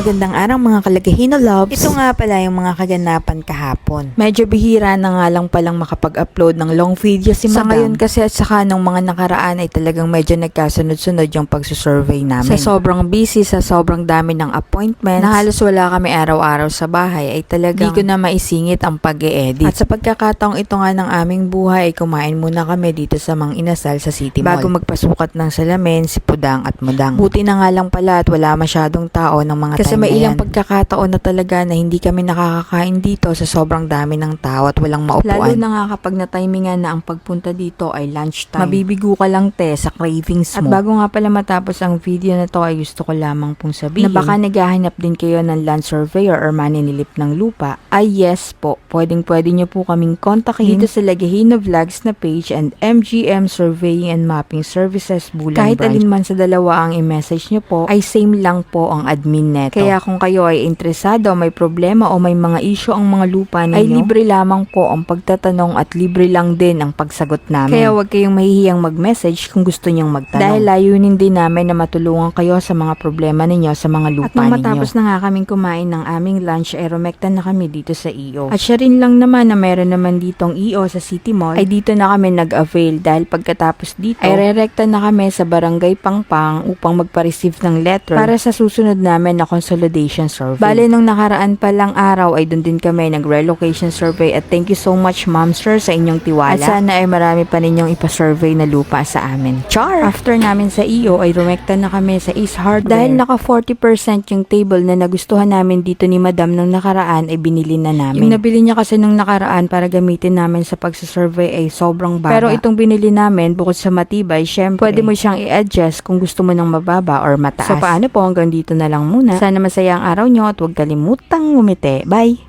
Magandang araw mga kalagahino loves. Ito nga pala yung mga kaganapan kahapon. Medyo bihira na nga lang palang makapag-upload ng long video si Madam. Sa ngayon kasi at saka nung mga nakaraan ay talagang medyo nagkasunod-sunod yung pagsusurvey namin. Sa sobrang busy, sa sobrang dami ng appointments, na halos wala kami araw-araw sa bahay ay talagang di ko na maisingit ang pag-e-edit. At sa pagkakataong ito nga ng aming buhay ay kumain muna kami dito sa Mang Inasal sa City Mall. Bago magpasukat ng salamin, si Pudang at Mudang. Buti na nga lang pala at wala masyadong tao ng mga kasi may ilang pagkakataon na talaga na hindi kami nakakakain dito sa sobrang dami ng tao at walang maupuan. Lalo na nga kapag na-timingan na ang pagpunta dito ay lunchtime. Mabibigo ka lang sa cravings mo. At bago nga pala matapos ang video na to ay gusto ko lamang pong sabihin na baka naghahanap din kayo ng land surveyor or maninilip ng lupa. Ay yes po, pwede nyo po kaming kontakin dito sa Lagahino Vlogs na page and MGM Surveying and Mapping Services Bulan Kahit alin man sa dalawa ang i-message nyo po ay same lang po ang admin neto. Kaya kung kayo ay interesado, may problema o may mga issue ang mga lupa ninyo, ay libre lamang po ang pagtatanong at libre lang din ang pagsagot namin. Kaya huwag kayong mahihiyang mag-message kung gusto nyong magtanong. Dahil layunin din namin na matulungan kayo sa mga problema ninyo sa mga lupa ninyo. At nang matapos na nga kaming kumain ng aming lunch, ay rumekta na kami dito sa EO. At siya rin lang naman na meron naman ditong EO sa City Mall, ay dito na kami nag-avail dahil pagkatapos dito, ay rerekta na kami sa Barangay Pangpang upang magpa-receive ng letter para sa susunod namin na consolidation survey. Bale, nung nakaraan pa lang araw ay doon din kami nag-relocation survey at thank you so much ma'am sir sa inyong tiwala. At sana ay marami pa ninyong ipa-survey na lupa sa amin. Char! After namin sa EO ay rumekta na kami sa Ace Hardware. Dahil naka 40% yung table na nagustuhan namin dito ni Madam nung nakaraan ay binili na namin. Yung nabili niya kasi nung nakaraan para gamitin namin sa pagsasurvey ay sobrang baba. Pero itong binili namin bukod sa matibay, syempre, pwede mo siyang i-adjust kung gusto mo ng mababa or mataas. So paano po hanggang dito na lang muna. Sana masaya ang araw nyo at huwag kalimutang ngumiti. Bye!